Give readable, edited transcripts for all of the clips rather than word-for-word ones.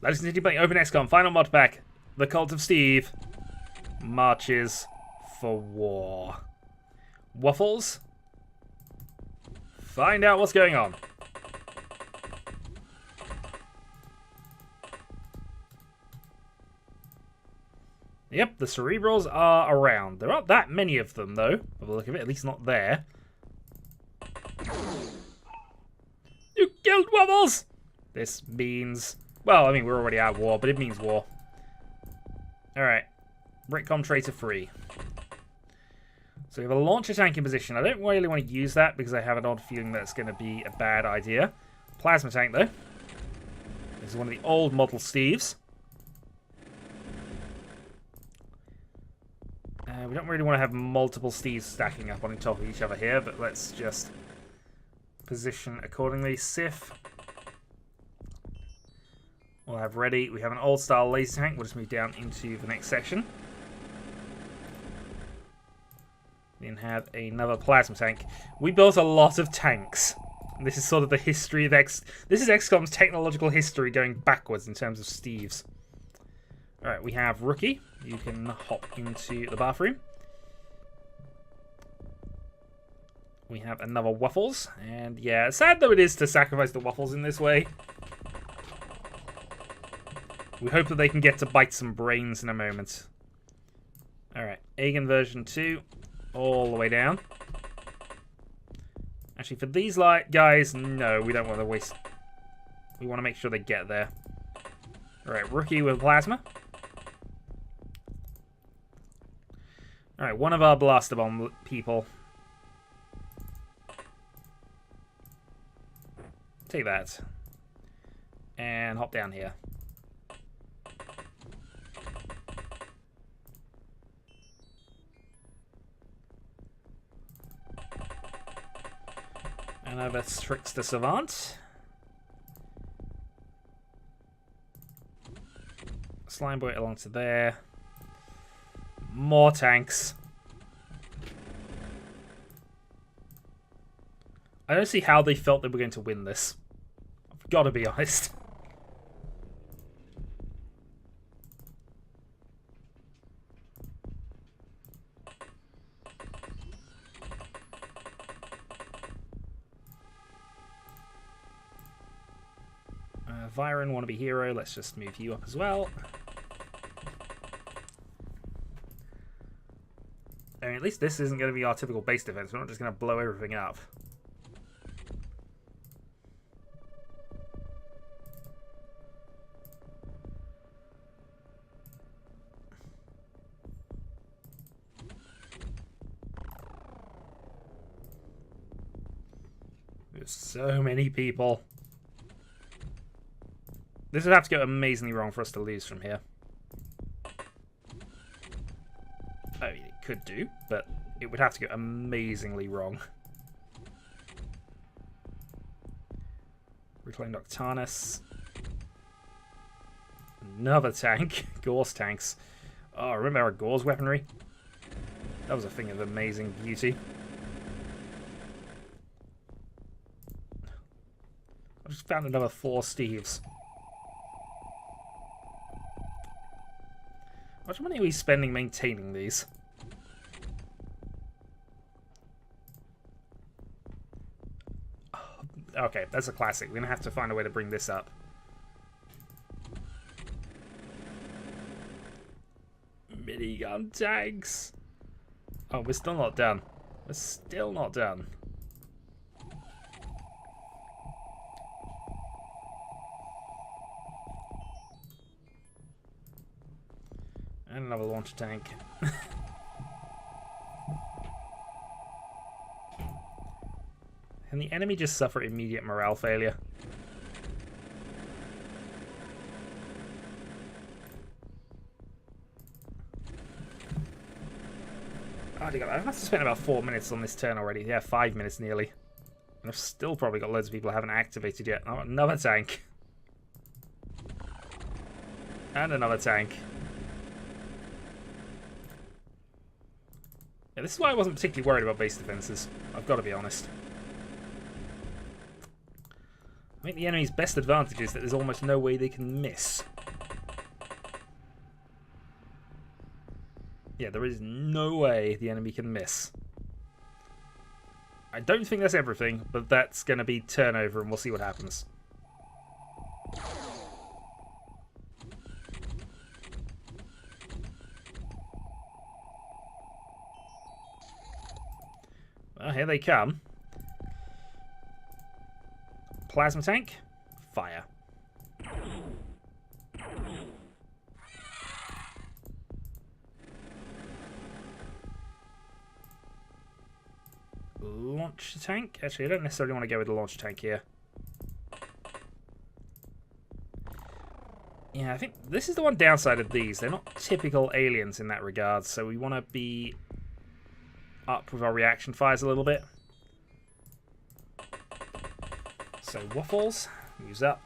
Let's continue playing Open XCOM. Final mod pack. The Cult of Steve marches for war. Waffles? Find out what's going on. Yep, the Cerebrals are around. There aren't that many of them, though, by the look of it. At least not there. You killed Waffles! This means... Well, I mean, we're already at war, but it means war. Alright. Britcom traitor free. So we have a launcher tank in position. I don't really want to use that because I have an odd feeling that it's going to be a bad idea. Plasma tank, though. This is one of the old model Steves. We don't really want to have multiple Steves stacking up on top of each other here, but let's just position accordingly. Sif. We'll have ready. We have an old style laser tank. We'll just move down into the next section. Then have another plasma tank. We built a lot of tanks. This is sort of the history of This is XCOM's technological history going backwards in terms of Steves. Alright, we have Rookie. You can hop into the bathroom. We have another Waffles. And yeah, sad though it is to sacrifice the Waffles in this way. We hope that they can get to bite some brains in a moment. Alright, Aegon version 2. All the way down. Actually, for these guys, no, we don't want to waste. We want to make sure they get there. Alright, Rookie with Plasma. Alright, one of our Blaster Bomb people. Take that. And hop down here. Another Trickster Savant. Slime Boy along to there. More tanks. I don't see how they felt they were going to win this. I've got to be honest. Viren, wannabe hero. Let's just move you up as well. I mean, at least this isn't going to be our typical base defense. We're not just going to blow everything up. There's so many people. This would have to go amazingly wrong for us to lose from here. I mean, it could do, but it would have to go amazingly wrong. Reclaim Noctanus. Another tank. Gorse tanks. Oh, remember our Gorse weaponry? That was a thing of amazing beauty. I just found another 4 Steves. How much money are we spending maintaining these? Okay, that's a classic. We're going to have to find a way to bring this up. Minigun tanks! Oh, we're still not done. We're still not done. And another launcher tank. Can the enemy just suffer immediate morale failure? Oh, I must have spent about 4 minutes on this turn already. Yeah, 5 minutes nearly. And I've still probably got loads of people I haven't activated yet. Oh, another tank. And another tank. Yeah, this is why I wasn't particularly worried about base defenses. I've got to be honest. I think the enemy's best advantage is that there's almost no way they can miss. Yeah, there is no way the enemy can miss. I don't think that's everything, but that's going to be turnover, and we'll see what happens. Well, here they come. Plasma tank, fire. Launch tank? Actually, I don't necessarily want to go with the launch tank here. Yeah, I think this is the one downside of these. They're not typical aliens in that regard, so we want to be up with our reaction fires a little bit. So Waffles moves up.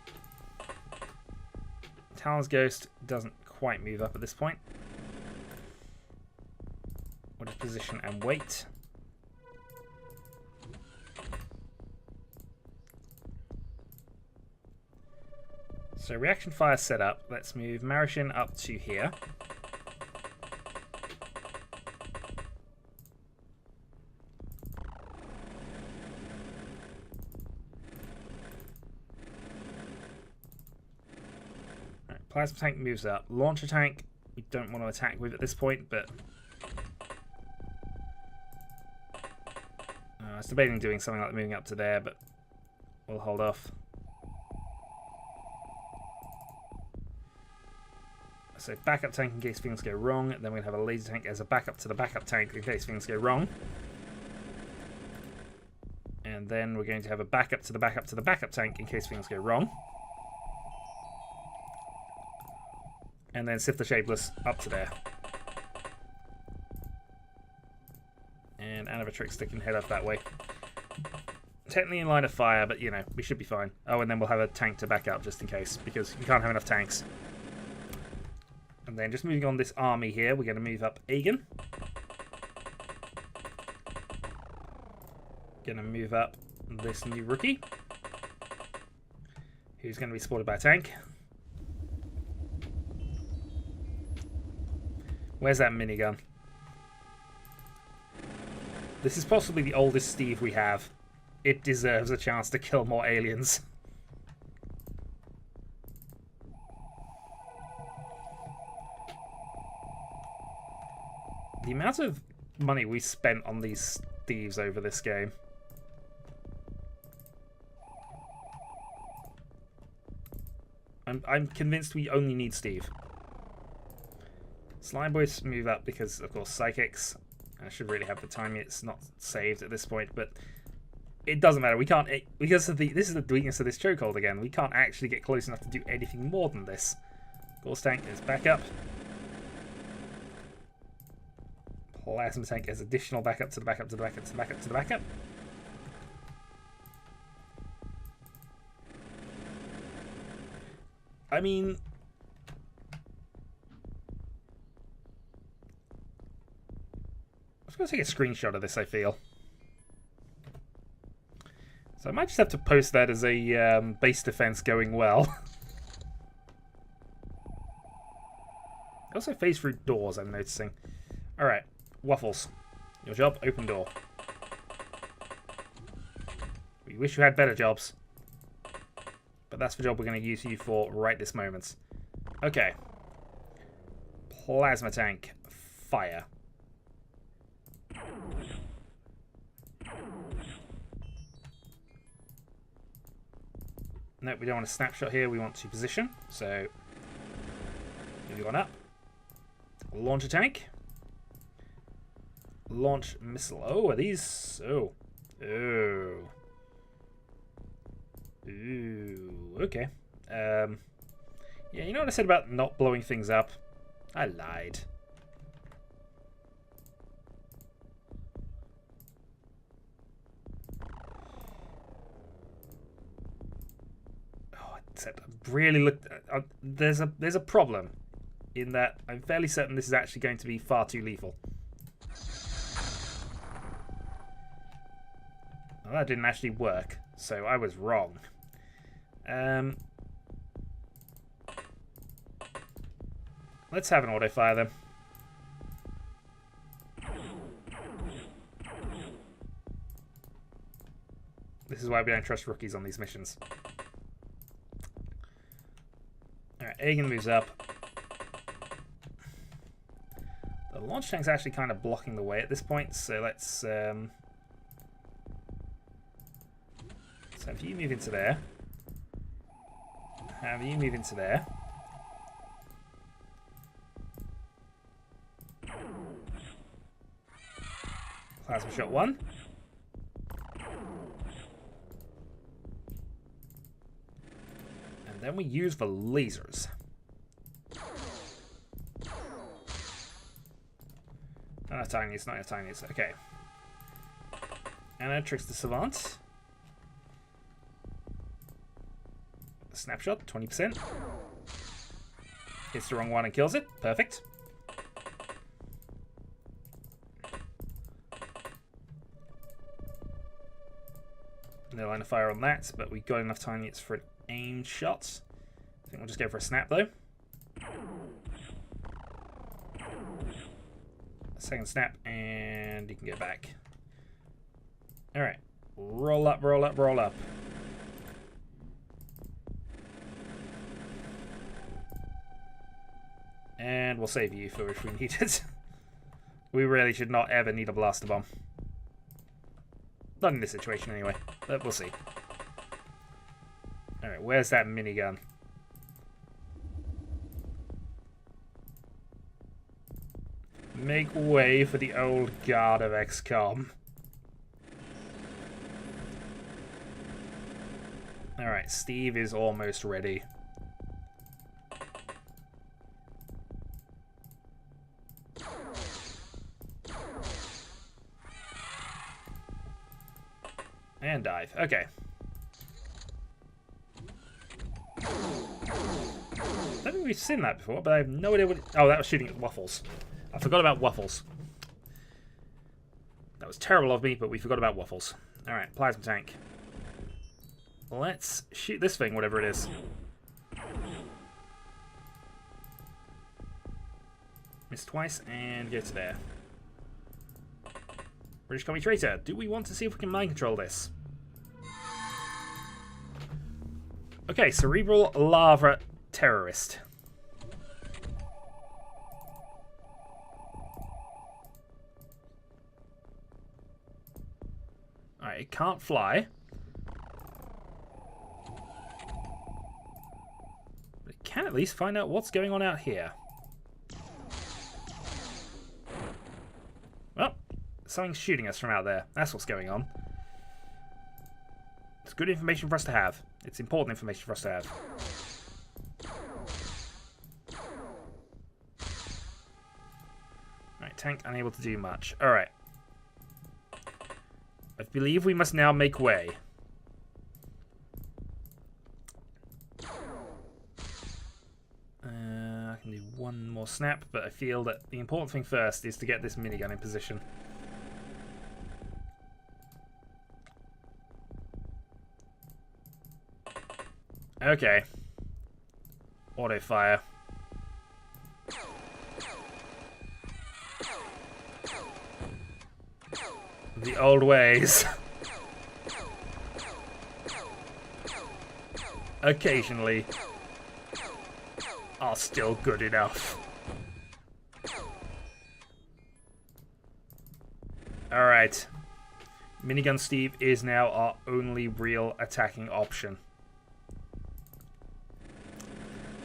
Talon's Ghost doesn't quite move up at this point. We'll just position and wait. So reaction fire set up. Let's move Marishin up to here. Right, plasma tank moves up. Launcher tank, we don't want to attack with at this point, but I was debating doing something like moving up to there, but we'll hold off. So backup tank in case things go wrong. Then we're going to have a laser tank as a backup to the backup tank in case things go wrong. And then we're going to have a backup to the backup to the backup tank in case things go wrong. And then Sith the Shapeless up to there. And Animatrix can head up that way. Technically in line of fire, but you know, we should be fine. Oh, and then we'll have a tank to back up just in case, because you can't have enough tanks. And then just moving on this army here, we're going to move up Aegon. Going to move up this new rookie, who's going to be supported by a tank. Where's that minigun? This is possibly the oldest Steve we have. It deserves a chance to kill more aliens. The amount of money we spent on these Steves over this game. I'm convinced we only need Steve. Slime Boys move up because, of course, Psychics. I should really have the timing. It's not saved at this point, but it doesn't matter. We can't, because of this is the weakness of this chokehold again. We can't actually get close enough to do anything more than this. Ghost Tank is back up. Plasma tank as additional backup to the backup to the backup to the backup to the backup. I mean, I'm just going to take a screenshot of this, I feel. So I might just have to post that as a base defense going well. Also phase through doors, I'm noticing. Alright. Waffles, your job, open door. We wish you had better jobs, but that's the job we're going to use you for right this moment. Okay. Plasma tank, fire. No, we don't want a snapshot here, we want to position, so moving on up. Launcher tank. Launch missile. Oh, are these? Oh. Oh. Ooh. Okay. Yeah, you know what I said about not blowing things up? I lied. Oh, except I really looked. There's a problem in that I'm fairly certain this is actually going to be far too lethal. Well, that didn't actually work, so I was wrong. Let's have an auto fire then. This is why we don't trust rookies on these missions. Alright, Aegon moves up. The launch tank's actually kind of blocking the way at this point, so let's... So if you move into there... Have you move into there... Plasma shot 1. And then we use the lasers. Not enough tinies, not enough tinies. Okay. And that tricks the Savant. Snapshot, 20%. Hits the wrong one and kills it. Perfect. No line of fire on that, but we got enough time for an aimed shot. I think we'll just go for a snap though. Second snap, and you can get back. Alright. Roll up, roll up, roll up. And we'll save you for if we need it. We really should not ever need a blaster bomb. Not in this situation anyway, but we'll see. Alright, where's that minigun? Make way for the old guard of XCOM. Alright, Steve is almost ready. And dive. Okay. I don't think we've seen that before, but I have no idea what... Oh, that was shooting at Waffles. I forgot about Waffles. That was terrible of me, but we forgot about Waffles. Alright, plasma tank. Let's shoot this thing, whatever it is. Miss twice, and go to there. British Commie Traitor, do we want to see if we can mind control this? Okay, Cerebral Lava Terrorist. Alright, it can't fly. But it can at least find out what's going on out here. Well, something's shooting us from out there. That's what's going on. It's good information for us to have. It's important information for us to have. Right, tank unable to do much. Alright. I believe we must now make way. I can do one more snap, but I feel that the important thing first is to get this minigun in position. Okay. Auto fire. The old ways. Occasionally are still good enough. Alright. Minigun Steve is now our only real attacking option.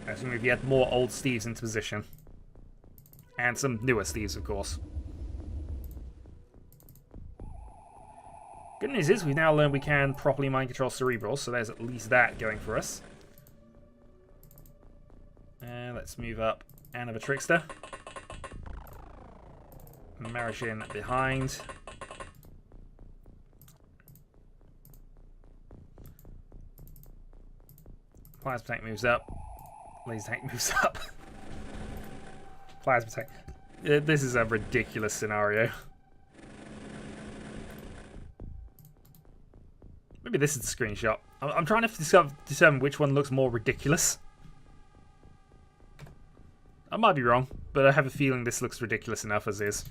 As we've yet more old Steves into position. And some newer Steves, of course. Good news is we've now learned we can properly mind control Cerebrals, so there's at least that going for us. And let's move up Anna the Trickster. Marishin behind. Plasma tank moves up. Laser tank moves up. Plasma tank. This is a ridiculous scenario. Maybe this is the screenshot. I'm trying to determine which one looks more ridiculous. I might be wrong, but I have a feeling this looks ridiculous enough as is.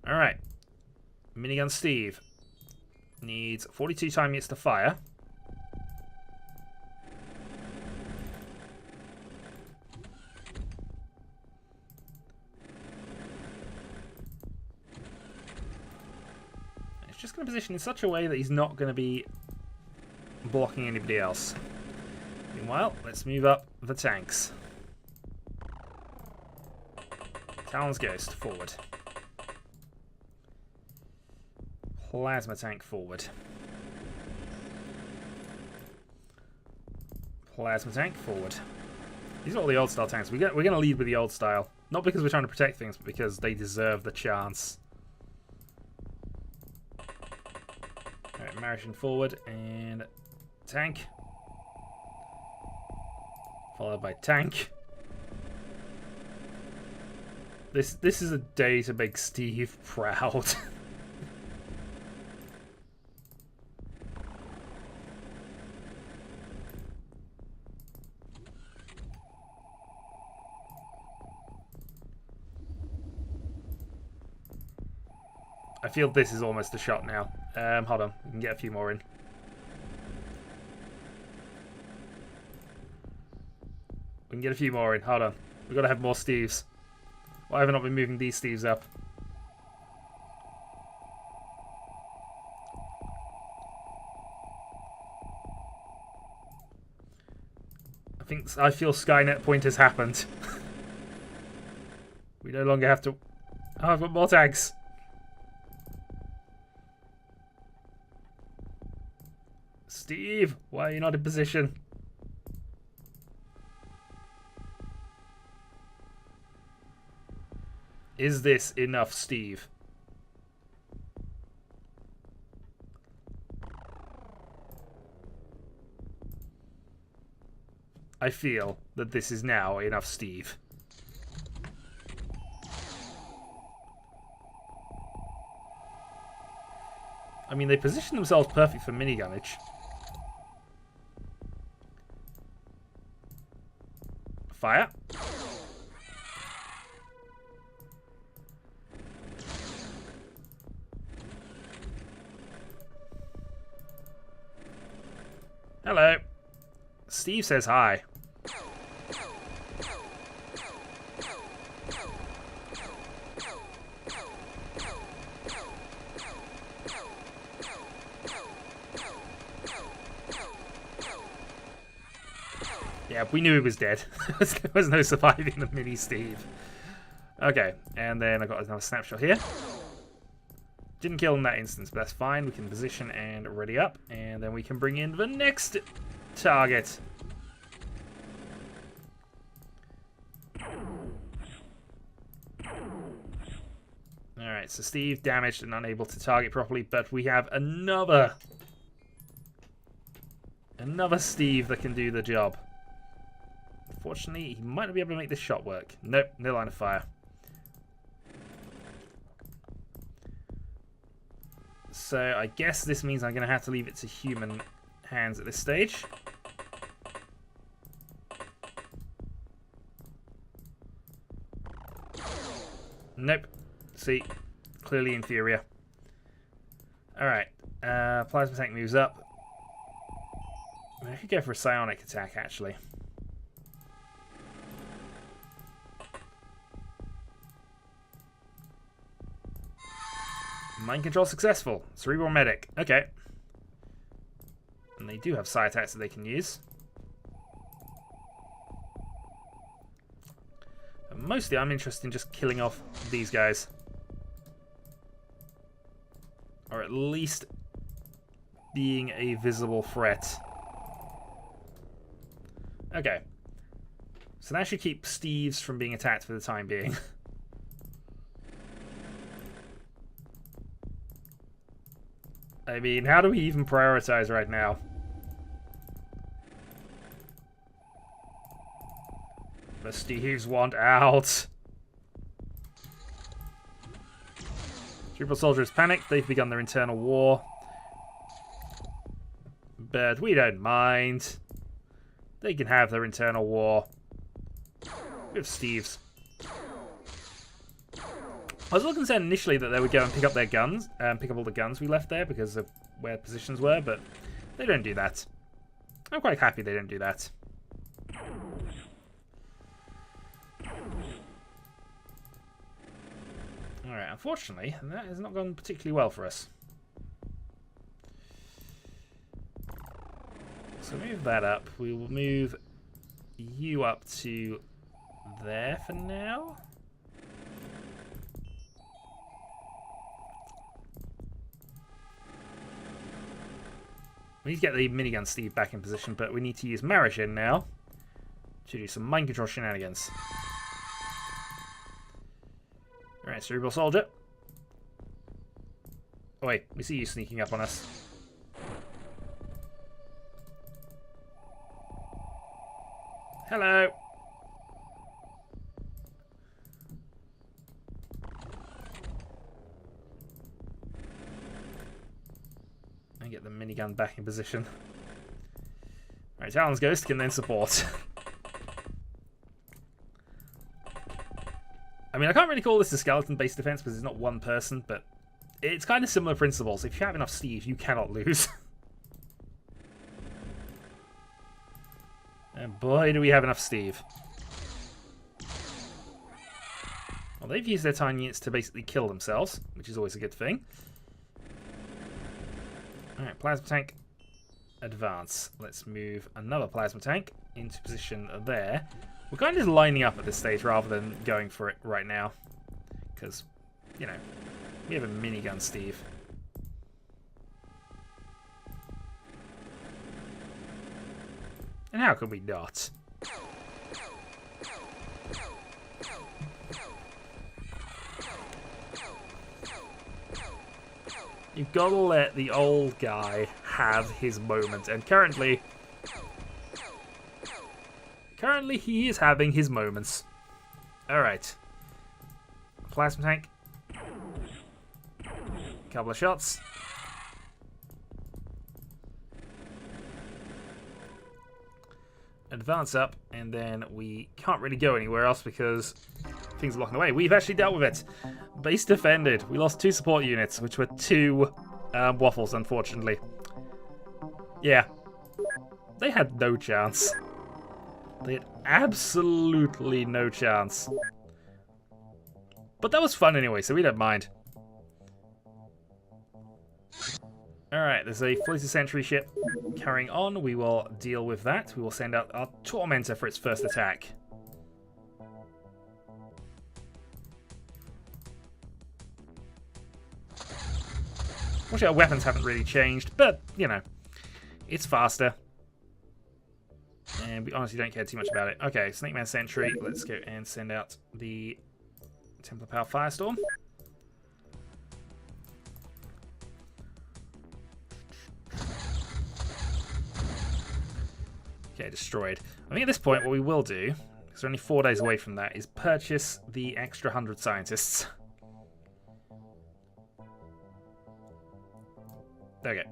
Alright. Minigun Steve. Needs 42 time units to fire. It's just going to position in such a way that he's not going to be blocking anybody else. Meanwhile, let's move up the tanks. Talon's Ghost, forward. Plasma tank, forward. Plasma tank, forward. These are all the old style tanks. We're going to lead with the old style. Not because we're trying to protect things, but because they deserve the chance. Alright, Marishan forward, and tank. Followed by tank. This is a day to make Steve proud. I feel this is almost a shot now. Hold on, we can get a few more in. We can get a few more in. Hold on. We've got to have more Steves. Why have I not been moving these Steves up? I feel Skynet point has happened. We no longer have to... Oh, I've got more tanks. Steve, why are you not in position? Is this enough, Steve? I feel that this is now enough, Steve. I mean, they position themselves perfect for minigunnage. Fire. Hello. Steve says hi. Yeah, we knew he was dead. There was no surviving the mini Steve. Okay, and then I got another snapshot here. Didn't kill in that instance, but that's fine. We can position and ready up, and then we can bring in the next target. Alright, so Steve damaged and unable to target properly, but we have another Steve that can do the job. Unfortunately, he might not be able to make this shot work. Nope, no line of fire. So I guess this means I'm going to have to leave it to human hands at this stage. Nope. See, clearly inferior. Alright, plasma tank moves up. I could go for a psionic attack, actually. Mind control successful. Cerebral medic. Okay. And they do have psi attacks that they can use. And mostly I'm interested in just killing off these guys. Or at least being a visible threat. Okay. So that should keep Steve's from being attacked for the time being. I mean, how do we even prioritize right now? The Steves want out. Triple soldiers panic. They've begun their internal war. But we don't mind. They can have their internal war. We have Steves. I was looking concerned initially that they would go and pick up their guns, pick up all the guns we left there because of where positions were, but they don't do that. I'm quite happy they don't do that. Alright, unfortunately, that has not gone particularly well for us. So move that up. We will move you up to there for now. We need to get the minigun Steve back in position, but we need to use Marishin now to do some mind control shenanigans. Alright, Cerebral Soldier. Oh wait, we see you sneaking up on us. Hello! And get the minigun back in position. Alright, Talon's Ghost can then support. I mean, I can't really call this a skeleton-based defense because it's not one person, but it's kind of similar principles. If you have enough Steve, you cannot lose. And boy, do we have enough Steve. Well, they've used their tiny units to basically kill themselves, which is always a good thing. Alright, Plasma Tank, advance. Let's move another Plasma Tank into position there. We're kind of just lining up at this stage rather than going for it right now. Because, you know, we have a minigun Steve. And how could we not? You've got to let the old guy have his moment. And currently he is having his moments. Alright. Plasma tank. Couple of shots. Advance up, and then we can't really go anywhere else because things are locking away. We've actually dealt with it. Base defended. We lost 2 support units, which were 2 waffles, unfortunately. Yeah. They had no chance. They had absolutely no chance. But that was fun anyway, so we don't mind. Alright, there's a floater sentry ship carrying on. We will deal with that. We will send out our Tormentor for its first attack. Unfortunately, our weapons haven't really changed, but, you know, it's faster. And we honestly don't care too much about it. Okay, Snake Man Sentry. Let's go and send out the Templar Power Firestorm. Okay, destroyed. I think at this point what we will do, because we're only 4 days away from that, is purchase the extra 100 scientists. There we go.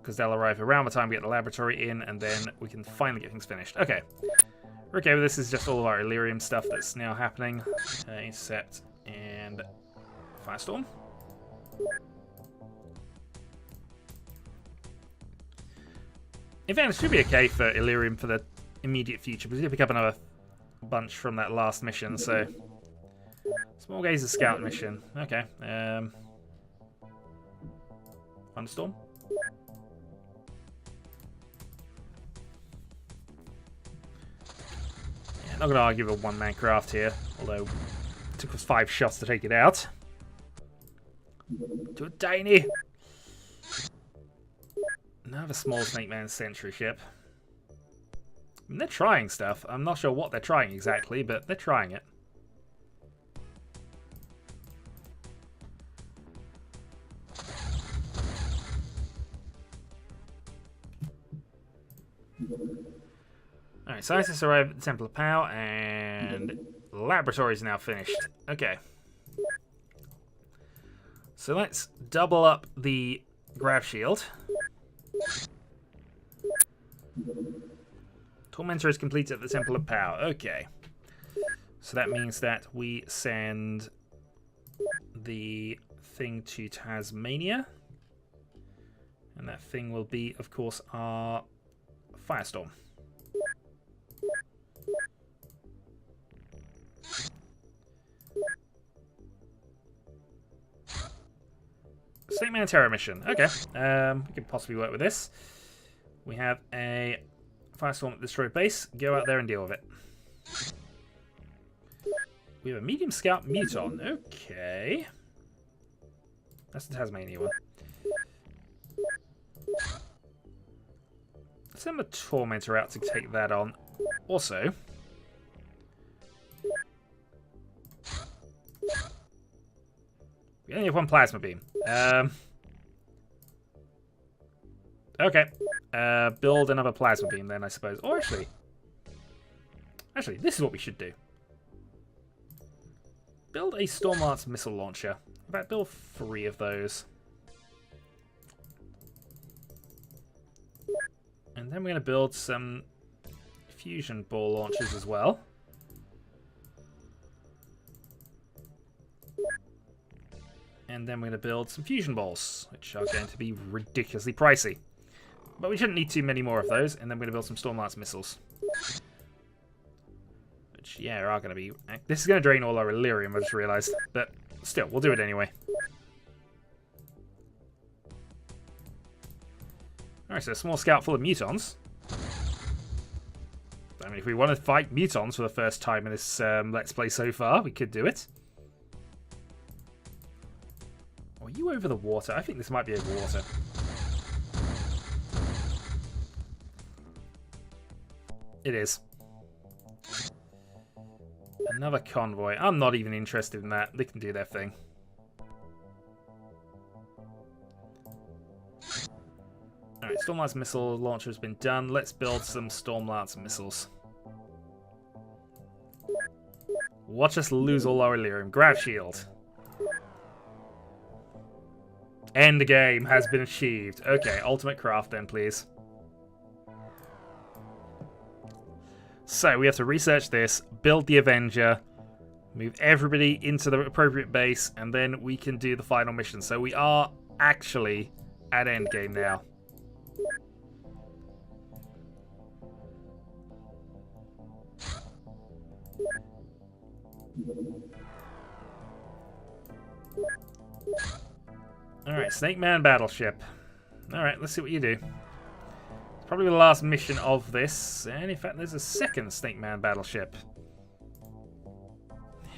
Because they'll arrive around the time we get the laboratory in, and then we can finally get things finished. Okay. We're okay with this. Is just all of our Illyrium stuff that's now happening. Intercept and Firestorm. In fact, it should be okay for Illyrium for the immediate future, because we did pick up another bunch from that last mission, so... Small Gazer Scout mission. Okay. Thunderstorm. Yeah, not going to argue with one-man craft here, although it took us 5 shots to take it out. Too tiny! Another small Snake Man Sentry ship. I mean, they're trying stuff. I'm not sure what they're trying exactly, but they're trying it. Alright, scientists arrived at the Temple of Power, and laboratory is now finished. Okay. So let's double up the grav shield. Tormentor is completed at the Temple of Power. Okay. So that means that we send the thing to Tasmania. And that thing will be, of course, our Firestorm. Snake Man Terror mission. Okay. We can possibly work with this. We have a Firestorm at the destroyed base. Go out there and deal with it. We have a medium scout Muton. Okay. That's the Tasmania one. Send the Tormentor out to take that on. Also, we only have one plasma beam. Okay. Build another plasma beam then, I suppose. Or actually, this is what we should do. Build a Storm Lance missile launcher. In fact, build 3 of those. And then we're going to build some fusion ball launchers as well. And then we're going to build some fusion balls, which are going to be ridiculously pricey. But we shouldn't need too many more of those. And then we're going to build some Storm Lance missiles. Which, yeah, are going to be... This is going to drain all our Illyrium, I just realised. But still, we'll do it anyway. Alright, so a small scout full of Mutons. I mean, if we want to fight Mutons for the first time in this Let's Play so far, we could do it. Oh, are you over the water? I think this might be over water. It is. Another convoy. I'm not even interested in that. They can do their thing. Alright, Storm Lance missile launcher has been done. Let's build some Storm Lance missiles. Watch us lose all our Illyrium. Grab shield. End game has been achieved. Okay, ultimate craft then, please. So we have to research this, build the Avenger, move everybody into the appropriate base, and then we can do the final mission. So we are actually at endgame now. Alright, Snake Man Battleship. Alright, let's see what you do. It's probably the last mission of this. And in fact, there's a second Snake Man Battleship.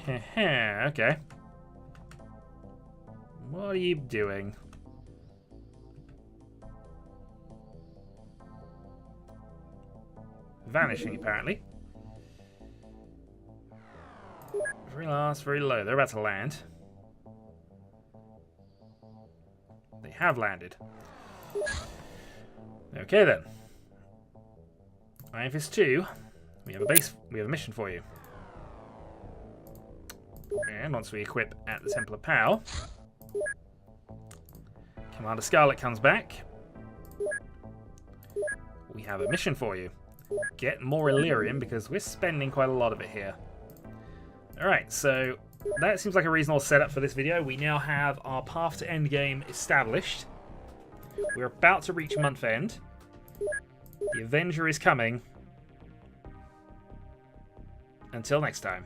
Okay. What are you doing? Vanishing, apparently. Very last, very low. They're about to land. They have landed. Okay then. Iron Fist 2. We have a base. We have a mission for you. And once we equip at the Temple of Pow, Commander Scarlet comes back. We have a mission for you. Get more Illyrium because we're spending quite a lot of it here. Alright, so that seems like a reasonable setup for this video. We now have our path to endgame established. We're about to reach month end. The Avenger is coming. Until next time.